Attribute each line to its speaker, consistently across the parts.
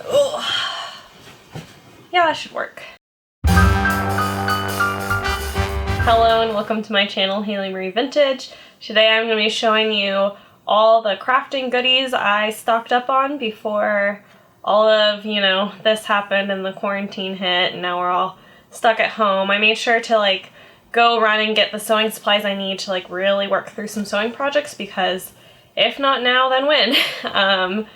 Speaker 1: Oh. Yeah, that should work. Hello and welcome to my channel, Haylee Marie Vintage. Today I'm going to be showing you all the crafting goodies I stocked up on before all of, this happened and the quarantine hit and now we're all stuck at home. I made sure to go run and get the sewing supplies I need to really work through some sewing projects, because if not now, then when?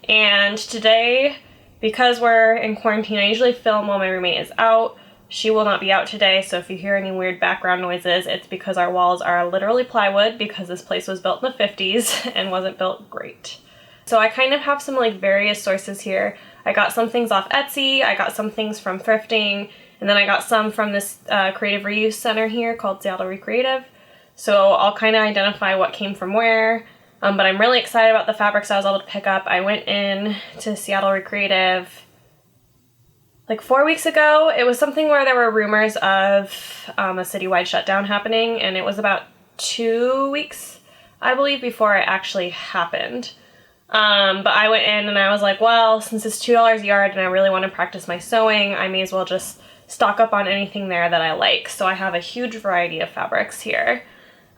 Speaker 1: And today, because we're in quarantine, I usually film while my roommate is out. She will not be out today, so if you hear any weird background noises, it's because our walls are literally plywood, because this place was built in the 50s and wasn't built great. So I kind of have some various sources here. I got some things off Etsy, I got some things from thrifting, and then I got some from this creative reuse center here called Seattle ReCreative. So I'll kind of identify what came from where, but I'm really excited about the fabrics I was able to pick up. I went in to Seattle ReCreative 4 weeks ago. It was something where there were rumors of a citywide shutdown happening, and it was about 2 weeks, I believe, before it actually happened. But I went in and I was like, well, since it's $2 a yard and I really want to practice my sewing, I may as well just stock up on anything there that I like. So I have a huge variety of fabrics here.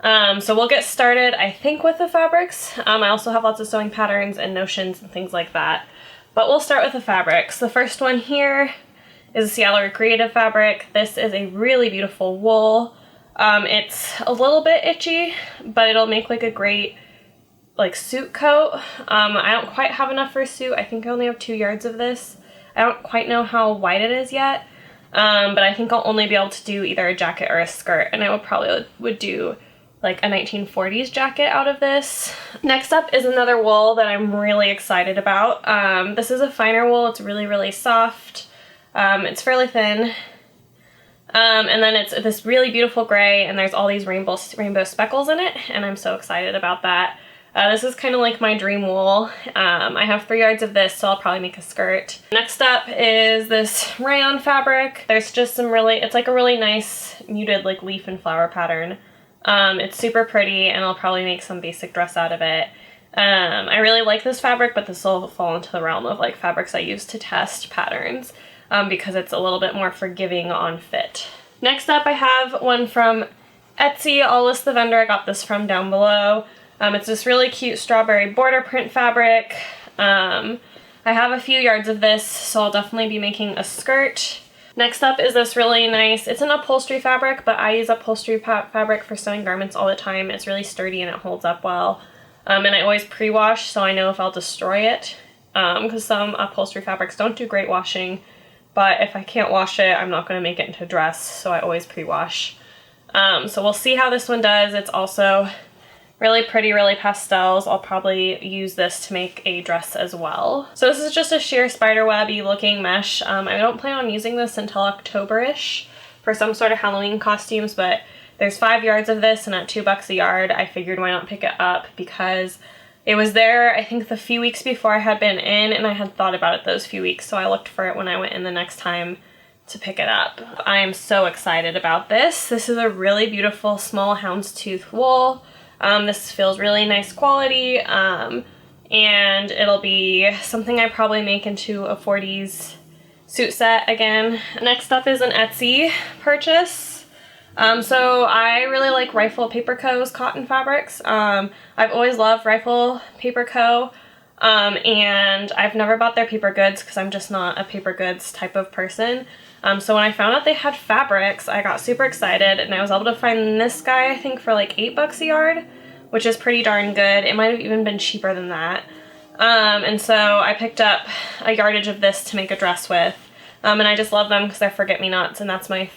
Speaker 1: So we'll get started, I think, with the fabrics. I also have lots of sewing patterns and notions and things like that. But we'll start with the fabrics. The first one here is a Seattle ReCreative fabric. This is a really beautiful wool. It's a little bit itchy, but it'll make a great suit coat. I don't quite have enough for a suit. I think I only have 2 yards of this. I don't quite know how wide it is yet, but I think I'll only be able to do either a jacket or a skirt, and I would do a 1940s jacket out of this. Next up is another wool that I'm really excited about. This is a finer wool. It's really, really soft. It's fairly thin. And then it's this really beautiful gray, and there's all these rainbow speckles in it, and I'm so excited about that. This is kind of like my dream wool. I have 3 yards of this, so I'll probably make a skirt. Next up is this rayon fabric. There's just some it's a really nice muted leaf and flower pattern. It's super pretty, and I'll probably make some basic dress out of it. I really like this fabric, but this will fall into the realm of fabrics I use to test patterns, because it's a little bit more forgiving on fit. Next up, I have one from Etsy. I'll list the vendor I got this from down below. It's this really cute strawberry border print fabric. I have a few yards of this, so I'll definitely be making a skirt. Next up is this really nice, it's an upholstery fabric, but I use upholstery fabric for sewing garments all the time. It's really sturdy and it holds up well. And I always pre-wash, so I know if I'll destroy it, because some upholstery fabrics don't do great washing, but if I can't wash it, I'm not going to make it into a dress, so I always pre-wash. So we'll see how this one does. It's also really pretty, really pastels. I'll probably use this to make a dress as well. So this is just a sheer spiderwebby looking mesh. I don't plan on using this until October-ish for some sort of Halloween costumes, but there's 5 yards of this, and at $2 a yard, I figured why not pick it up, because it was there, I think, the few weeks before I had been in, and I had thought about it those few weeks, so I looked for it when I went in the next time to pick it up. I am so excited about this. This is a really beautiful small houndstooth wool. This feels really nice quality, and it'll be something I probably make into a 40s suit set again. Next up is an Etsy purchase. So I really like Rifle Paper Co.'s cotton fabrics. I've always loved Rifle Paper Co., and I've never bought their paper goods because I'm just not a paper goods type of person. So when I found out they had fabrics, I got super excited, and I was able to find this guy, I think, for $8 a yard, which is pretty darn good. It might have even been cheaper than that. And so I picked up a yardage of this to make a dress with, and I just love them because they're forget-me-nots, and that's my,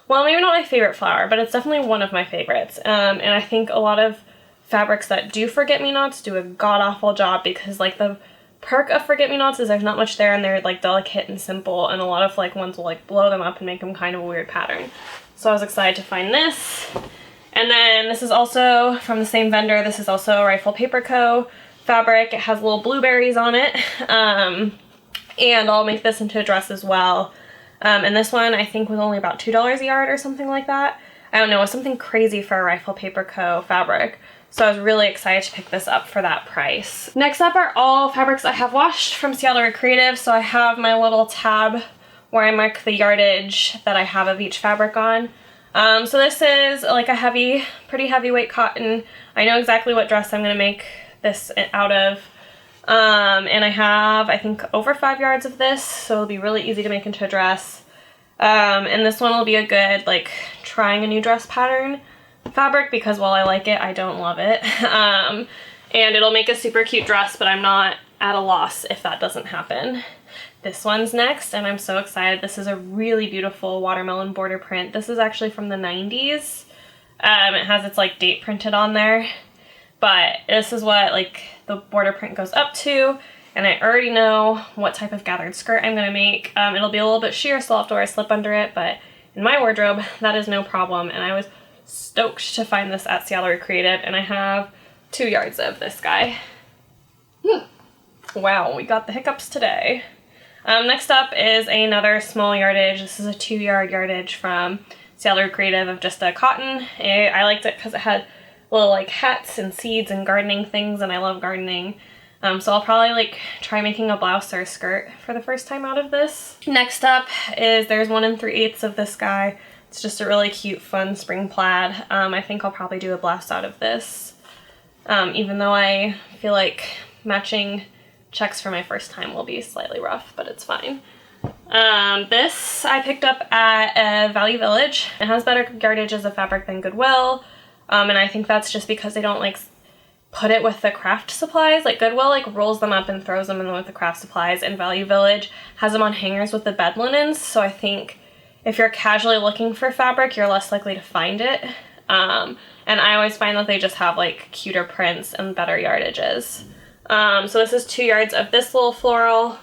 Speaker 1: well, maybe not my favorite flower, but it's definitely one of my favorites. And I think a lot of fabrics that do forget-me-nots do a god-awful job, because the perk of forget-me-nots is there's not much there, and they're delicate and simple, and a lot of ones will blow them up and make them kind of a weird pattern. So I was excited to find this. And then this is also from the same vendor. This is also a Rifle Paper Co. fabric. It has little blueberries on it, and I'll make this into a dress as well. And this one I think was only about $2 a yard or something like that. I don't know, it was something crazy for a Rifle Paper Co. fabric. So I was really excited to pick this up for that price. Next up are all fabrics I have washed from Seattle ReCreative. So I have my little tab where I mark the yardage that I have of each fabric on. So this is like a pretty heavyweight cotton. I know exactly what dress I'm gonna make this out of. And I have, I think, over 5 yards of this, so it'll be really easy to make into a dress. And this one will be a good, like, trying a new dress pattern fabric, because while I like it, I don't love it. And it'll make a super cute dress, but I'm not at a loss if that doesn't happen. This one's next, and I'm so excited. This is a really beautiful watermelon border print. This is actually from the 90s. It has its, like, date printed on there. But this is what, like, the border print goes up to, and I already know what type of gathered skirt I'm gonna make. It'll be a little bit sheer, so I'll have to wear a slip under it, but in my wardrobe, that is no problem, and I was stoked to find this at Seattle ReCreative, and I have 2 yards of this guy. Wow, we got the hiccups today. Next up is another small yardage. This is a 2-yard yardage from Seattle ReCreative of just a cotton. I liked it because it had little like hats and seeds and gardening things, and I love gardening. So I'll probably like try making a blouse or a skirt for the first time out of this. Next up is there's 1 3/8 of this guy. It's just a really cute, fun spring plaid. I think I'll probably do a blouse out of this. Even though I feel like matching checks for my first time will be slightly rough, but it's fine. This I picked up at Value Village. It has better yardage as a fabric than Goodwill. And I think that's just because they don't like put it with the craft supplies. Like Goodwill like rolls them up and throws them in with the craft supplies, and Value Village has them on hangers with the bed linens. So I think if you're casually looking for fabric, you're less likely to find it. And I always find that they just have like cuter prints and better yardages. So this is 2 yards of this little floral.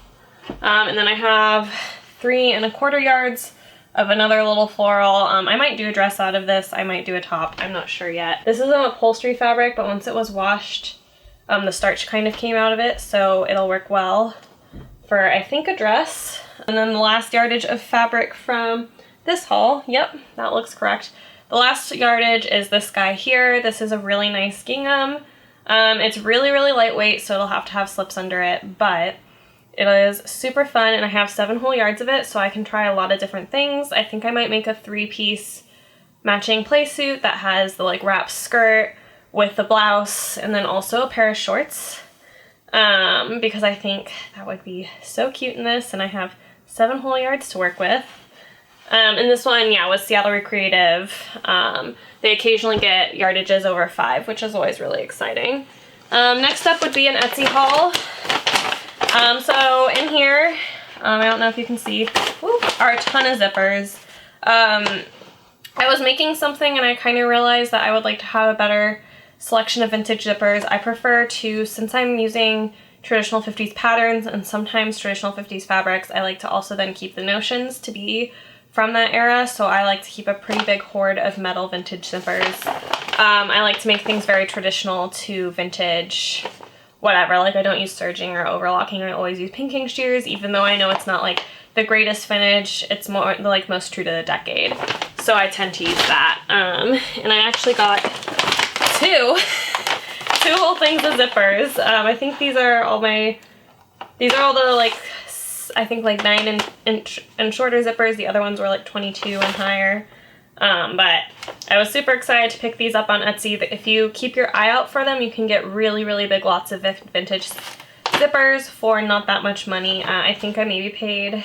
Speaker 1: And then I have 3 1/4 yards of another little floral. I might do a dress out of this. I might do a top. I'm not sure yet. This is an upholstery fabric, but once it was washed, the starch kind of came out of it, so it'll work well for, I think, a dress. And then the last yardage of fabric from this haul. Yep, that looks correct. The last yardage is this guy here. This is a really nice gingham. It's really, really lightweight, so it'll have to have slips under it, but it is super fun, and I have 7 whole yards of it, so I can try a lot of different things. I think I might make a 3-piece matching playsuit that has the like wrap skirt with the blouse, and then also a pair of shorts, because I think that would be so cute in this, and I have 7 whole yards to work with. And this one, yeah, was Seattle ReCreative. They occasionally get yardages over 5, which is always really exciting. Next up would be an Etsy haul. So in here, I don't know if you can see, are a ton of zippers. I was making something and I kind of realized that I would like to have a better selection of vintage zippers. I prefer to, since I'm using traditional 50s patterns and sometimes traditional 50s fabrics, I like to also then keep the notions to be from that era, so I like to keep a pretty big hoard of metal vintage zippers. I like to make things very traditional to vintage whatever, like I don't use serging or overlocking. I always use pinking shears, even though I know it's not like the greatest finish. It's more like most true to the decade, so I tend to use that. And I actually got two whole things of zippers. I think these are all the like, I think like 9-inch and shorter zippers. The other ones were like 22 and higher. But I was super excited to pick these up on Etsy. If you keep your eye out for them, you can get really, really big lots of vintage zippers for not that much money. I think I maybe paid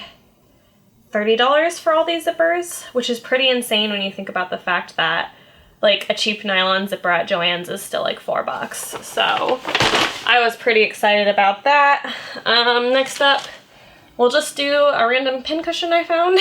Speaker 1: $30 for all these zippers, which is pretty insane when you think about the fact that like a cheap nylon zipper at Joann's is still like $4. So I was pretty excited about that. Next up, we'll just do a random pin cushion I found.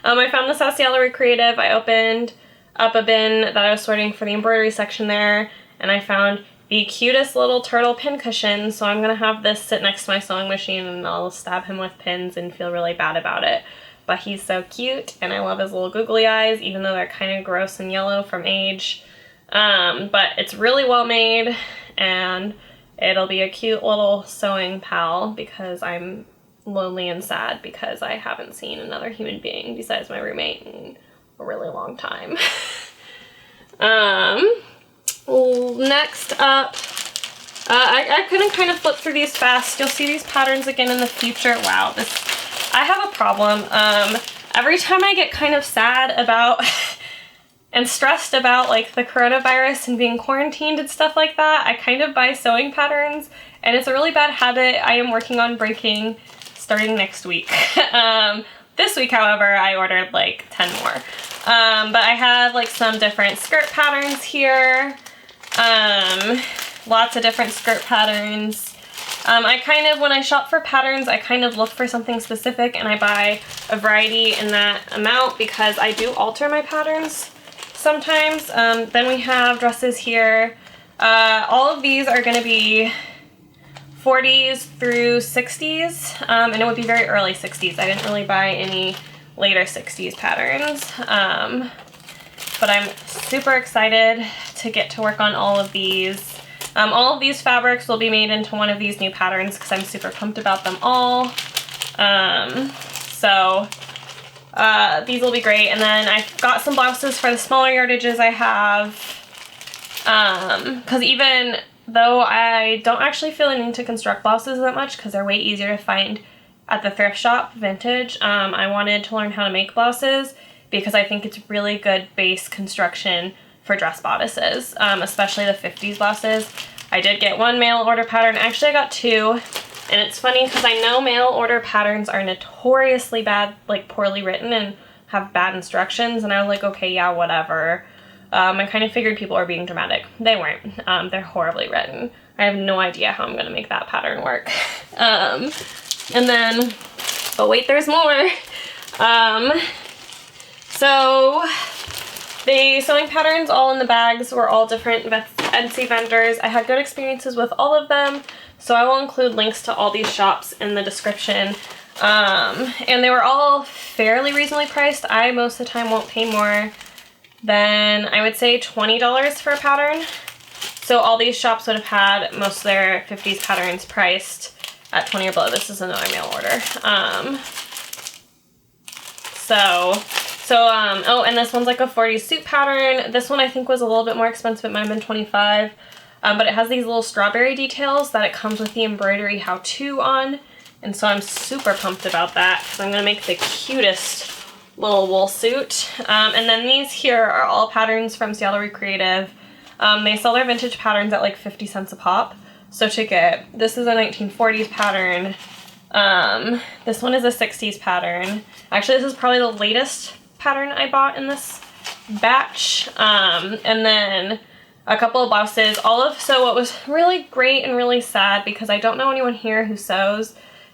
Speaker 1: I found this at Seattle ReCreative. I opened up a bin that I was sorting for the embroidery section there, and I found the cutest little turtle pin cushion, so I'm gonna have this sit next to my sewing machine and I'll stab him with pins and feel really bad about it. But he's so cute, and I love his little googly eyes, even though they're kind of gross and yellow from age. But it's really well made, and it'll be a cute little sewing pal because I'm lonely and sad because I haven't seen another human being besides my roommate in a really long time. Next up, I couldn't kind of flip through these fast. You'll see these patterns again in the future. Wow, I have a problem. Every time I get kind of sad about and stressed about like the coronavirus and being quarantined and stuff like that, I kind of buy sewing patterns, and it's a really bad habit I am working on breaking starting next week. This week, however, I ordered like 10 more. But I have like some different skirt patterns here. Lots of different skirt patterns. I kind of, when I shop for patterns, I kind of look for something specific and I buy a variety in that amount because I do alter my patterns sometimes. Then we have dresses here. All of these are going to be 40s through 60s, and it would be very early 60s. I didn't really buy any later 60s patterns, but I'm super excited to get to work on all of these. All of these fabrics will be made into one of these new patterns because I'm super pumped about them all. These will be great. And then I've got some blouses for the smaller yardages I have, because even though I don't actually feel the need to construct blouses that much because they're way easier to find at the thrift shop, vintage, I wanted to learn how to make blouses because I think it's really good base construction for dress bodices, especially the 50s blouses. I did get one mail order pattern. Actually, I got two, and it's funny because I know mail order patterns are notoriously bad, like poorly written and have bad instructions, and I was like, okay, yeah, whatever. I kind of figured people were being dramatic. They weren't. They're horribly written. I have no idea how I'm going to make that pattern work. And then, but wait, there's more. So the sewing patterns all in the bags were all different Etsy vendors. I had good experiences with all of them, so I will include links to all these shops in the description. And they were all fairly reasonably priced. I most of the time won't pay more than, I would say, $20 for a pattern. So all these shops would have had most of their 50s patterns priced at 20 or below. This is another mail order. Oh, and this one's like a 40s suit pattern. This one I think was a little bit more expensive. It might have been 25. But it has these little strawberry details that it comes with the embroidery how-to on. And so I'm super pumped about that because I'm going to make the cutest little wool suit. And then these here are all patterns from Seattle ReCreative. They sell their vintage patterns at like 50 cents a pop. So to get, this is a 1940s pattern. This one is a 60s pattern. Actually, this is probably the latest pattern I bought in this batch. And then a couple of blouses. So what was really great and really sad, because I don't know anyone here who sews,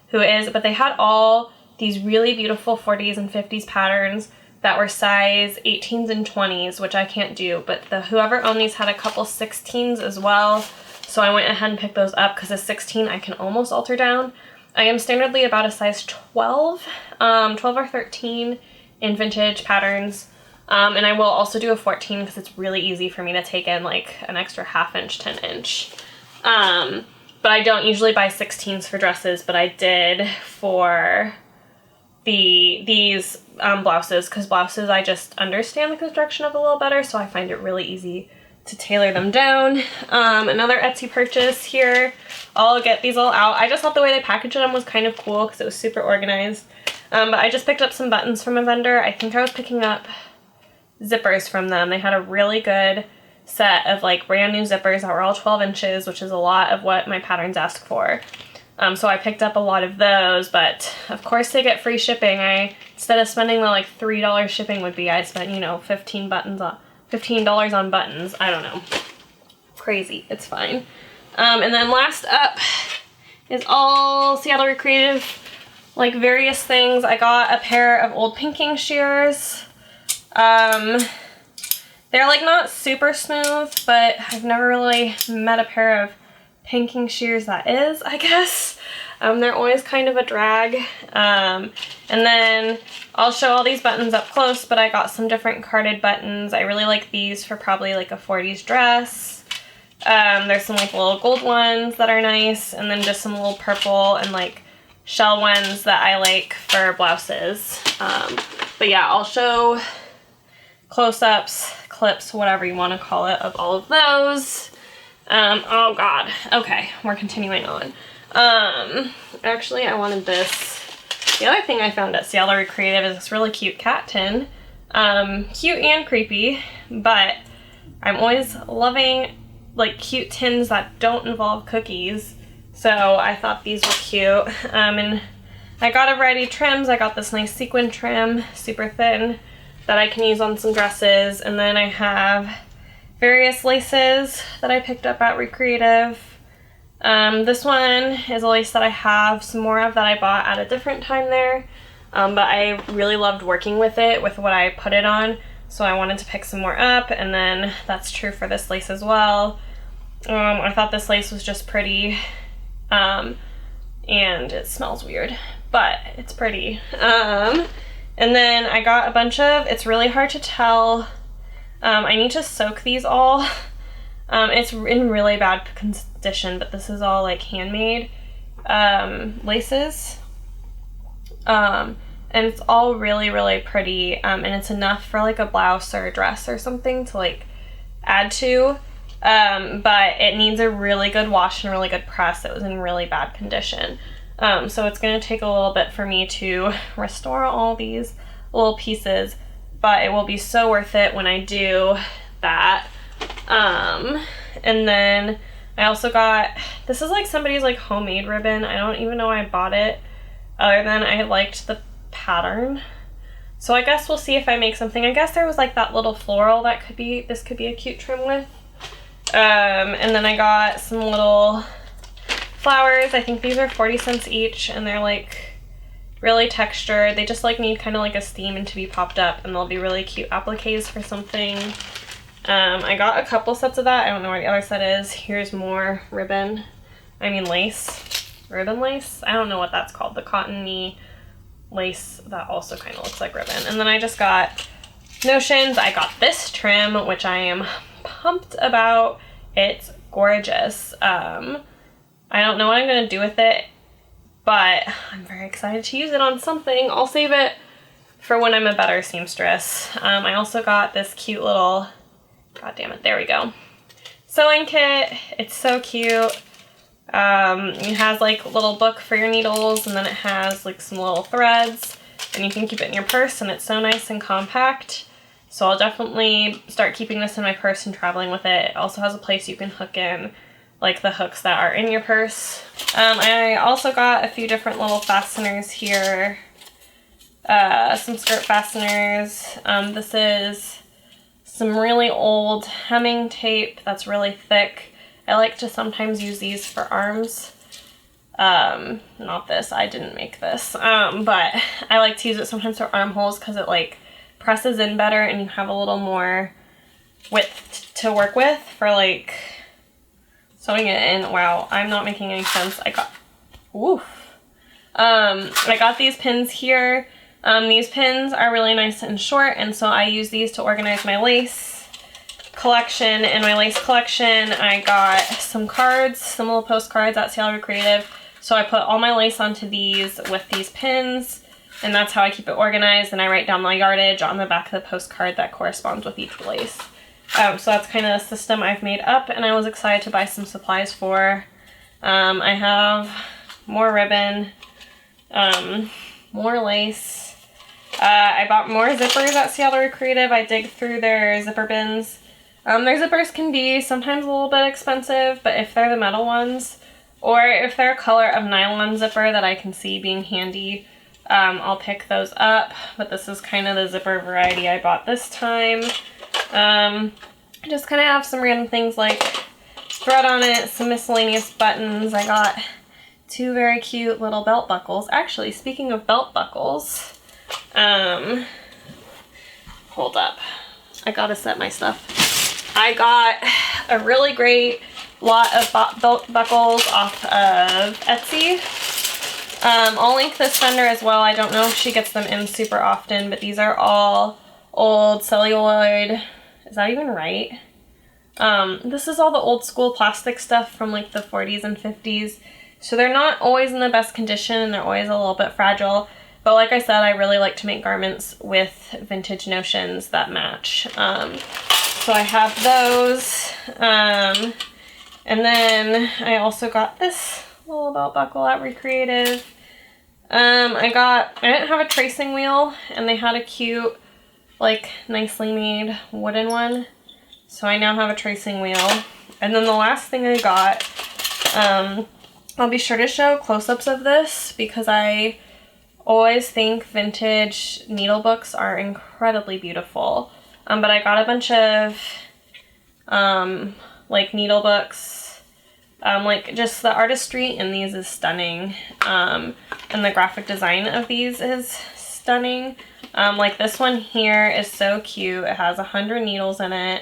Speaker 1: but they had all these really beautiful 40s and 50s patterns that were size 18s and 20s, which I can't do, but whoever owned these had a couple 16s as well. So I went ahead and picked those up because a 16 I can almost alter down. I am standardly about a size 12, 12 or 13 in vintage patterns. And I will also do a 14 because it's really easy for me to take in like an extra ½ inch, 10 inch. But I don't usually buy 16s for dresses, but I did for these blouses, because blouses I just understand the construction of a little better, so I find it really easy to tailor them down. Another Etsy purchase here. I'll get these all out. I just thought the way they packaged them was kind of cool because it was super organized. But I just picked up some buttons from a vendor. I think I was picking up zippers from them. They had a really good set of like brand new zippers that were all 12 inches, which is a lot of what my patterns ask for. So I picked up a lot of those, but of course they get free shipping. Instead of spending the like $3 shipping would be, I spent, you know, $15 on buttons. I don't know. Crazy. It's fine. And then last up is all Seattle ReCreative, like various things. I got a pair of old pinking shears. They're like not super smooth, but I've never really met a pair of pinking shears that is, I guess. They're always kind of a drag. And then I'll show all these buttons up close, but I got some different carded buttons. I really like these for probably like a 40s dress. There's some like little gold ones that are nice, and then just some little purple and like shell ones that I like for blouses. But yeah, I'll show close-ups, clips, whatever you want to call it, of all of those. Oh god. Okay, we're continuing on. Actually, I wanted this. The other thing I found at Seattle ReCreative is this really cute cat tin. Cute and creepy, but I'm always loving like cute tins that don't involve cookies. So I thought these were cute. And I got a variety of trims. I got this nice sequin trim, super thin, that I can use on some dresses. And then I have various laces that I picked up at ReCreative. This one is a lace that I have some more of that I bought at a different time there. But I really loved working with it, with what I put it on. So I wanted to pick some more up, and then that's true for this lace as well. I thought this lace was just pretty, and it smells weird, but it's pretty. And then I got a bunch of, it's really hard to tell, I need to soak these all. It's in really bad condition, but this is all like handmade laces. And it's all really, really pretty, and it's enough for like a blouse or a dress or something to like add to, but it needs a really good wash and really good press. It was in really bad condition. So it's going to take a little bit for me to restore all these little pieces, but it will be so worth it when I do that. And then I also got, this is like somebody's like homemade ribbon. I don't even know why I bought it, other than I liked the pattern. So I guess we'll see if I make something. I guess there was like that little floral that could be, this could be a cute trim with. And then I got some little flowers. I think these are 40 cents each, and they're like really textured. They just like need kind of like a steam and to be popped up, and they'll be really cute appliques for something. I got a couple sets of that. I don't know where the other set is. Here's more ribbon. I mean lace. Ribbon lace? I don't know what that's called. The cottony lace that also kind of looks like ribbon. And then I just got notions. I got this trim, which I am pumped about. It's gorgeous. I don't know what I'm going to do with it, but I'm very excited to use it on something. I'll save it for when I'm a better seamstress. I also got this cute little, god damn it, there we go, sewing kit. It's so cute. It has like a little book for your needles, and then it has like some little threads, and you can keep it in your purse, and it's so nice and compact. So I'll definitely start keeping this in my purse and traveling with it. It also has a place you can hook in like the hooks that are in your purse. I also got a few different little fasteners here. Some skirt fasteners. This is some really old hemming tape that's really thick. I like to sometimes use these for arms. Not this, I didn't make this. But I like to use it sometimes for armholes because it like presses in better and you have a little more width to work with for like sewing it in. Wow, I'm not making any sense. I got these pins here. These pins are really nice and short, and so I use these to organize my lace collection. In my lace collection, I got some cards, some little postcards at Seattle ReCreative. So I put all my lace onto these with these pins, and that's how I keep it organized. And I write down my yardage on the back of the postcard that corresponds with each lace. So that's kind of the system I've made up, and I was excited to buy some supplies for. I have more ribbon, more lace. I bought more zippers at Seattle ReCreative. I dig through their zipper bins. Their zippers can be sometimes a little bit expensive, but if they're the metal ones, or if they're a color of nylon zipper that I can see being handy, I'll pick those up. But this is kind of the zipper variety I bought this time. I just kind of have some random things like thread on it, some miscellaneous buttons. I got two very cute little belt buckles. Actually, speaking of belt buckles, hold up, I gotta set my stuff. I got a really great lot of belt buckles off of Etsy. I'll link this vendor as well. I don't know if she gets them in super often, but these are all old celluloid. Is that even right? This is all the old school plastic stuff from like the 40s and 50s. So they're not always in the best condition, and they're always a little bit fragile. But like I said, I really like to make garments with vintage notions that match. So I have those. And then I also got this little belt buckle at ReCreative. I didn't have a tracing wheel, and they had a cute, like, nicely made wooden one. So I now have a tracing wheel. And then the last thing I got, I'll be sure to show close-ups of this because I always think vintage needle books are incredibly beautiful. But I got a bunch of, like, needle books. Like, just the artistry in these is stunning. And the graphic design of these is stunning. Like, this one here is so cute. It has 100 needles in it,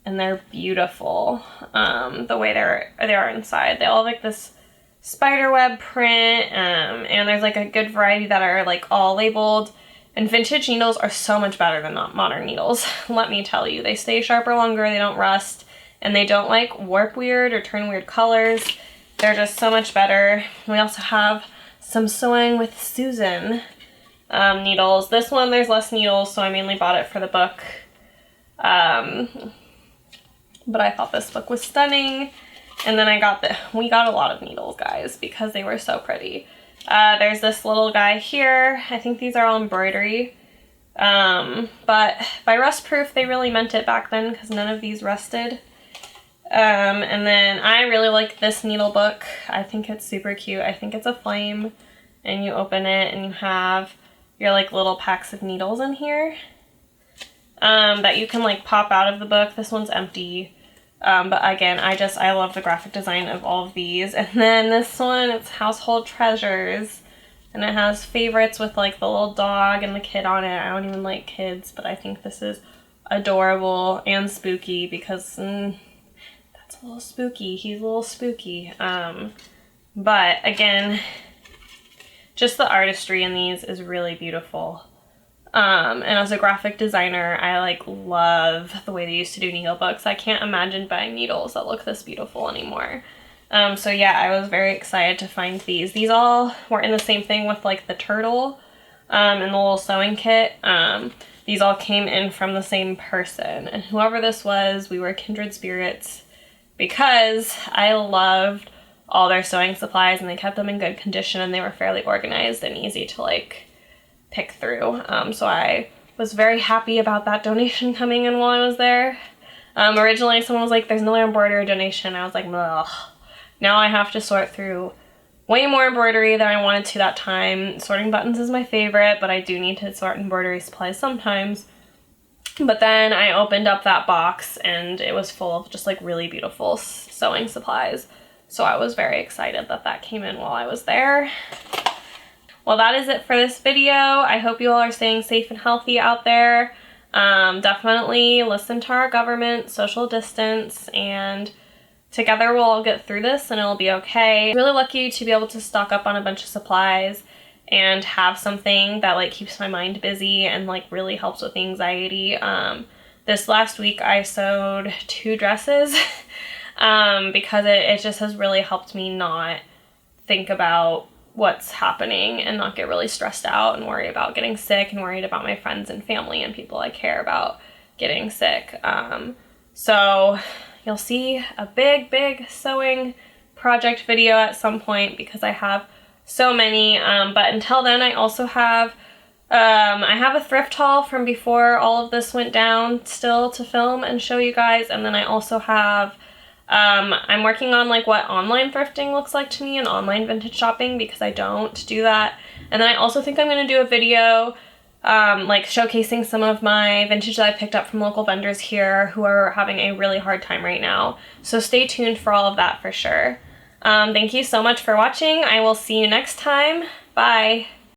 Speaker 1: and they're beautiful. The way they are inside. They all have, like, this spiderweb print, and there's, like, a good variety that are, like, all labeled. And vintage needles are so much better than modern needles, let me tell you. They stay sharper longer, they don't rust, and they don't, like, warp weird or turn weird colors. They're just so much better. We also have some Sewing with Susan needles. This one, there's less needles, so I mainly bought it for the book. But I thought this book was stunning. And then we got a lot of needles, guys, because they were so pretty. There's this little guy here. I think these are all embroidery. But by rust proof, they really meant it back then because none of these rusted. And then I really like this needle book. I think it's super cute. I think it's a flame, and you open it and you have your, like, little packs of needles in here that you can, like, pop out of the book. This one's empty. But again, I love the graphic design of all of these. And then this one, it's Household Treasures. And it has favorites with, like, the little dog and the kid on it. I don't even like kids, but I think this is adorable and spooky because that's a little spooky. He's a little spooky. But again, just the artistry in these is really beautiful. And as a graphic designer, I, like, love the way they used to do needle books. I can't imagine buying needles that look this beautiful anymore. So yeah, I was very excited to find these. These all were in the same thing with, like, the turtle, and the little sewing kit. These all came in from the same person, and whoever this was, we were kindred spirits because I loved all their sewing supplies, and they kept them in good condition, and they were fairly organized and easy to, like, pick through. So I was very happy about that donation coming in while I was there. Originally someone was like, there's another embroidery donation. I was like, ugh. Now I have to sort through way more embroidery than I wanted to that time. Sorting buttons is my favorite, but I do need to sort embroidery supplies sometimes. But then I opened up that box and it was full of just, like, really beautiful sewing supplies. So I was very excited that that came in while I was there. Well, that is it for this video. I hope you all are staying safe and healthy out there. Definitely listen to our government, social distance, and together we'll all get through this and it'll be okay. Really lucky to be able to stock up on a bunch of supplies and have something that, like, keeps my mind busy and, like, really helps with anxiety. This last week I sewed 2 dresses because it just has really helped me not think about what's happening and not get really stressed out and worry about getting sick and worried about my friends and family and people I care about getting sick. So you'll see a big sewing project video at some point because I have so many. But until then, I also have I have a thrift haul from before all of this went down still to film and show you guys. And then I also have I'm working on, like, what online thrifting looks like to me and online vintage shopping because I don't do that. And then I also think I'm going to do a video like showcasing some of my vintage that I picked up from local vendors here who are having a really hard time right now. So stay tuned for all of that for sure. Thank you so much for watching. I will see you next time. Bye.